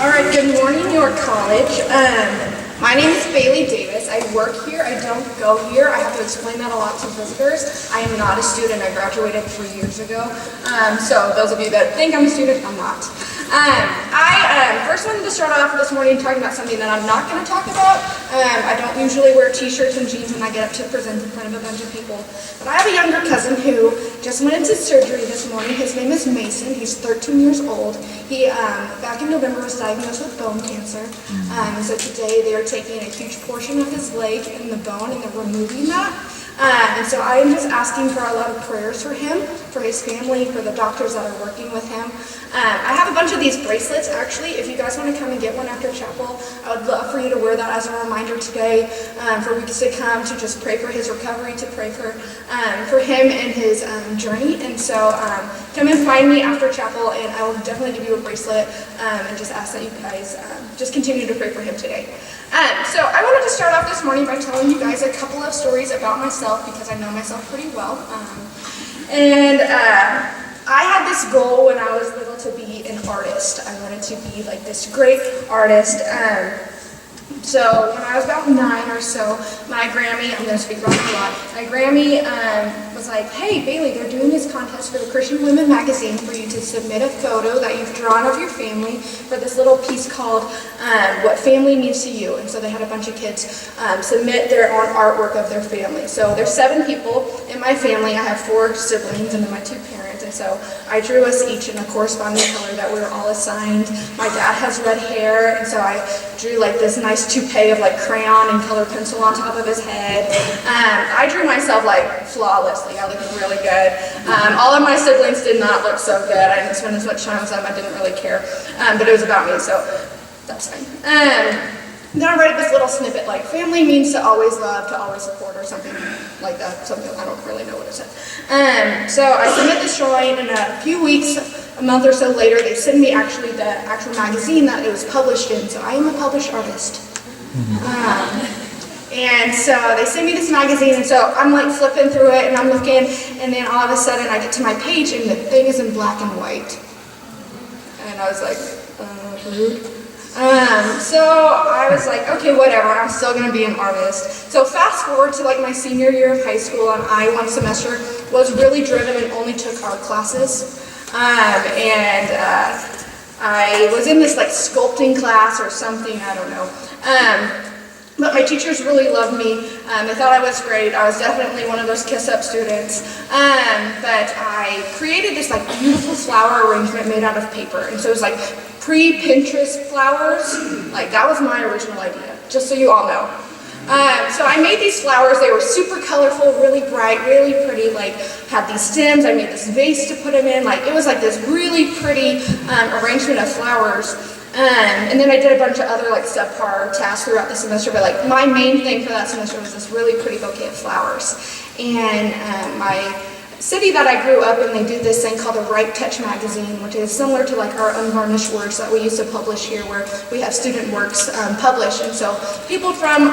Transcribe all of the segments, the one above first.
All right, good morning, York College. My name is Bailey Davis. I work here. I don't go here. I have to explain that a lot to visitors. I am not a student. I graduated 3 years ago. So those of you that think I'm a student, I'm not. I first wanted to start off this morning talking about something that I'm not going to talk about. I don't usually wear t-shirts and jeans when I get up to present in front of a bunch of people. But I have a younger cousin who just went into surgery this morning. His name is Mason. He's 13 years old. He, back in November, was diagnosed with bone cancer. So today they are taking a huge portion of his leg and the bone and they're removing that. And so I am just asking for a lot of prayers for him, for his family, for the doctors that are working with him. I have a bunch of these bracelets, actually. If you guys want to come and get one after chapel, I would love for you to wear that as a reminder today, for weeks to come, to just pray for his recovery, to pray for him and his journey. And so come and find me after chapel, and I will definitely give you a bracelet, and just ask that you guys just continue to pray for him today. So I wanted to start off this morning by telling you guys a couple of stories about myself, because I know myself pretty well. I had this goal when I was little to be an artist. I wanted to be like this great artist. So when I was about 9 or so, my Grammy, I'm going to speak about it a lot, my Grammy was like, hey Bailey, they're doing this contest for the Christian Women magazine for you to submit a photo that you've drawn of your family for this little piece called What Family Means to You. And so they had a bunch of kids submit their own artwork of their family. So there's 7 people in my family. I have 4 siblings and then my 2 parents. And so I drew us each in a corresponding color that we were all assigned. My dad has red hair, and so I drew like this nice toupee of like crayon and colored pencil on top of his head. I drew myself like flawlessly. I looked really good. All of my siblings did not look so good. I didn't spend as much time with them. I didn't really care. But it was about me, so that's fine. Then I read this little snippet like, family means to always love, to always support, or something like that. Something, I don't really know what it said. So I submit this drawing, and a few weeks, a month or so later, they send me actually the actual magazine that it was published in. So I am a published artist. And so they send me this magazine, and so I'm like flipping through it, and I'm looking, and then all of a sudden I get to my page, and the thing is in black and white. And I was like, rude. So I was like, okay, whatever, I'm still going to be an artist. So fast forward to like my senior year of high school, and I, one semester, was really driven and only took art classes. I was in this like sculpting class or something, I don't know. But my teachers really loved me. They thought I was great. I was definitely one of those kiss-up students. But I created this like beautiful flower arrangement made out of paper. And so it was like pre-Pinterest flowers. Like that was my original idea, just so you all know. So I made these flowers. They were super colorful, really bright, really pretty, like had these stems. I made this vase to put them in. Like it was like this really pretty arrangement of flowers. And then I did a bunch of other like subpar tasks throughout the semester, but like my main thing for that semester was this really pretty bouquet of flowers. And my city that I grew up in, they do this thing called the Right Touch magazine, which is similar to like our Unvarnished Words that we used to publish here, where we have student works published. And so people from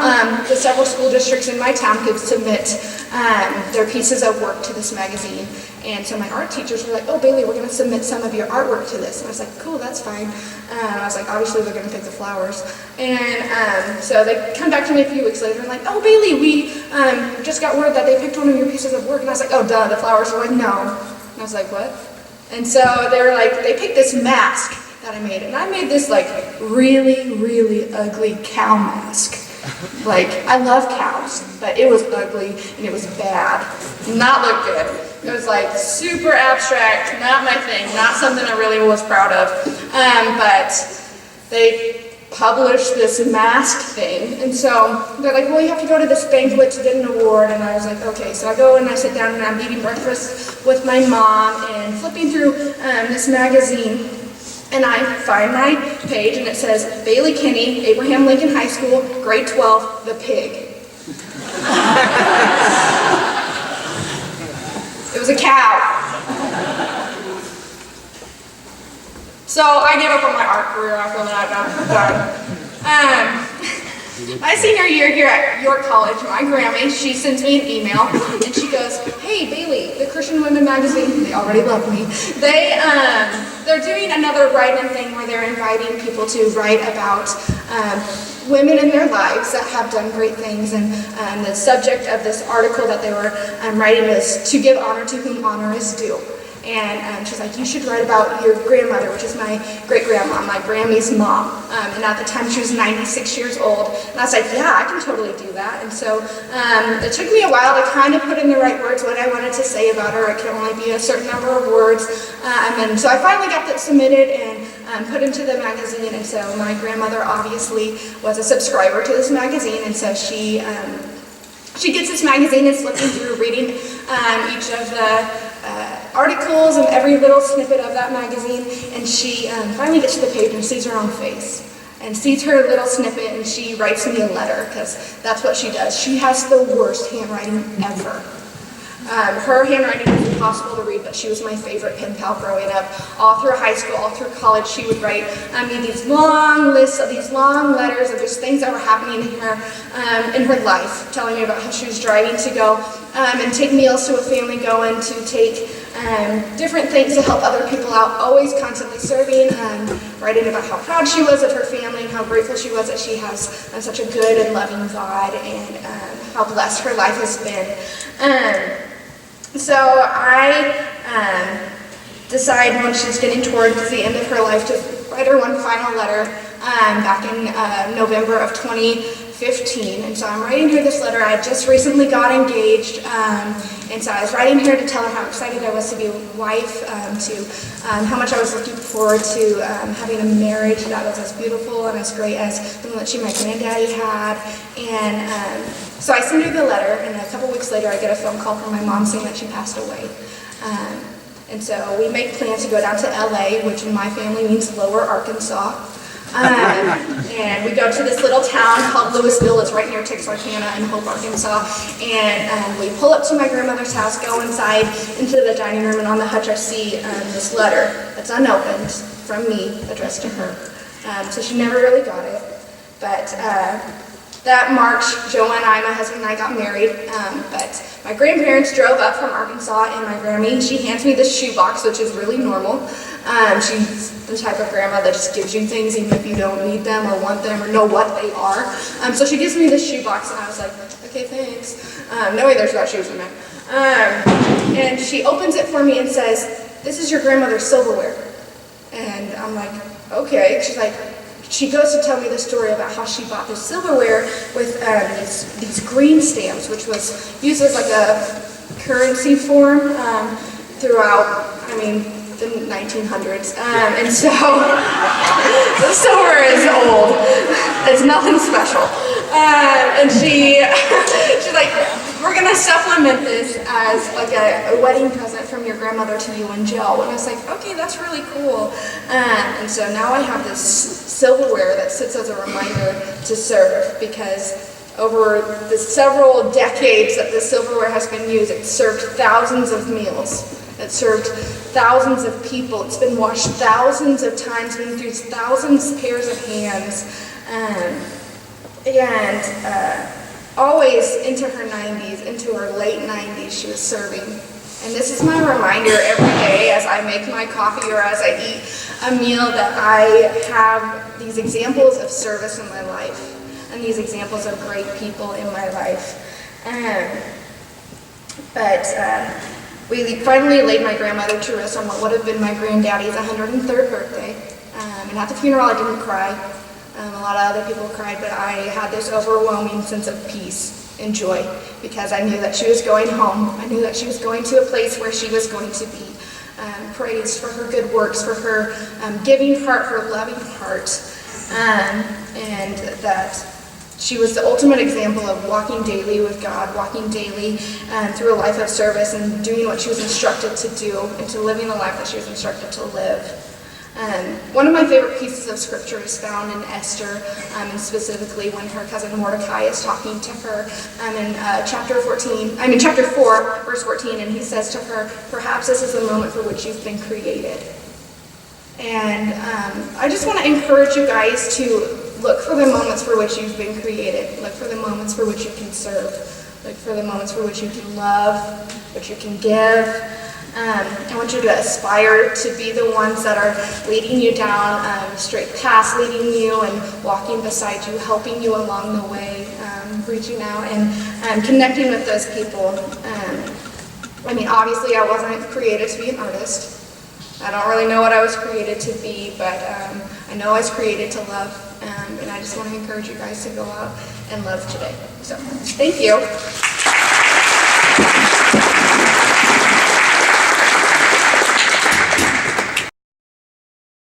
the several school districts in my town could submit their pieces of work to this magazine. And so my art teachers were like, oh Bailey, we're going to submit some of your artwork to this. And I was like, cool, that's fine. I was like, obviously they're going to pick the flowers. And so they come back to me a few weeks later and like, oh Bailey, we just got word that they picked one of your pieces of work. And I was like, oh duh, the flowers. Were like, no. And I was like, what? And so they were like, they picked this mask that I made. And I made this like really, really ugly cow mask. Like, I love cows, but it was ugly and it was bad. Not look good. It was like super abstract, not my thing, not something I really was proud of. But they published this mask thing, and so they're like, well, you have to go to this banquet to get an award. And I was like, okay. So I go and I sit down and I'm eating breakfast with my mom and flipping through this magazine. And I find my page and it says, Bailey Kinney, Abraham Lincoln High School, grade 12, The Pig. It was a cow. So I gave up on my art career after that. I'm done. My senior year here at York College, my Grammy, she sends me an email and she goes, hey Bailey, the Christian Women magazine, they already love me. They're doing another write-in thing where they're inviting people to write about women in their lives that have done great things, and the subject of this article that they were writing was to give honor to whom honor is due. And she's like, you should write about your grandmother, which is my great-grandma, my Grammy's mom. And at the time she was 96 years old. And I was like, yeah, I can totally do that. And so it took me a while to kind of put in the right words what I wanted to say about her. It could only be a certain number of words. And so I finally got that submitted and put into the magazine. And so my grandmother obviously was a subscriber to this magazine. And so she gets this magazine and is looking through, reading each of the articles and every little snippet of that magazine, and she finally gets to the page and sees her own face and sees her little snippet, and she writes me a letter, because that's what she does. She has the worst handwriting ever. Her handwriting was impossible to read, but she was my favorite pen pal growing up. All through high school, all through college, she would write these long lists of these long letters of just things that were happening in her life, telling me about how she was driving to go and take meals to a family, going to take different things to help other people out, always constantly serving, writing about how proud she was of her family and how grateful she was that she has such a good and loving God, and how blessed her life has been. So I decide when she's getting towards the end of her life to write her one final letter back in November of 2015. And so I'm writing her this letter. I just recently got engaged, and so I was writing her to tell her how excited I was to be a wife, to how much I was looking forward to having a marriage that was as beautiful and as great as the one that my granddaddy had. And so I send her the letter, and a couple weeks later I get a phone call from my mom saying that she passed away. And so we make plans to go down to LA, which in my family means Lower Arkansas. And we go to this little town called Louisville. It's right near Texarkana and Hope, Arkansas. And we pull up to my grandmother's house, go inside into the dining room, and on the hutch I see this letter that's unopened from me addressed to her. So she never really got it. But that March, Joanne and I, my husband and I, got married, but my grandparents drove up from Arkansas, and my Grammy, she hands me this shoebox, which is really normal. She's the type of grandma that just gives you things even if you don't need them or want them or know what they are. So she gives me this shoebox, and I was like, okay, thanks. Knowing there's about shoes in it. And she opens it for me and says, this is your grandmother's silverware. And I'm like, okay. She's like, she goes to tell me the story about how she bought this silverware with these green stamps, which was used as like a currency form throughout, the 1900s. And so the silver is old. It's nothing special. And she's like, we're going to supplement this as like a wedding present from your grandmother to you and Jill. And I was like, okay, that's really cool. And so now I have this silverware that sits as a reminder to serve, because over the several decades that this silverware has been used, it's served thousands of meals. It's served thousands of people. It's been washed thousands of times, been through thousands of pairs of hands. Always into her 90s, into her late 90s, she was serving. And this is my reminder every day as I make my coffee or as I eat a meal that I have these examples of service in my life and these examples of great people in my life. We finally laid my grandmother to rest on what would have been my granddaddy's 103rd birthday. And at the funeral I didn't cry. A lot of other people cried, but I had this overwhelming sense of peace and joy, because I knew that she was going home. I knew that she was going to a place where she was going to be praised for her good works, for her giving heart, her loving heart, and that she was the ultimate example of walking daily with God, walking daily through a life of service and doing what she was instructed to do and to living the life that she was instructed to live. One of my favorite pieces of scripture is found in Esther, and specifically when her cousin Mordecai is talking to her in chapter 4, verse 14, and he says to her, perhaps this is the moment for which you've been created. And I just want to encourage you guys to look for the moments for which you've been created. Look for the moments for which you can serve. Look for the moments for which you can love, which you can give. I want you to aspire to be the ones that are leading you down straight paths, leading you and walking beside you, helping you along the way, reaching out and connecting with those people. I mean, obviously I wasn't created to be an artist. I don't really know what I was created to be, but I know I was created to love, and I just want to encourage you guys to go out and love today. So, thank you.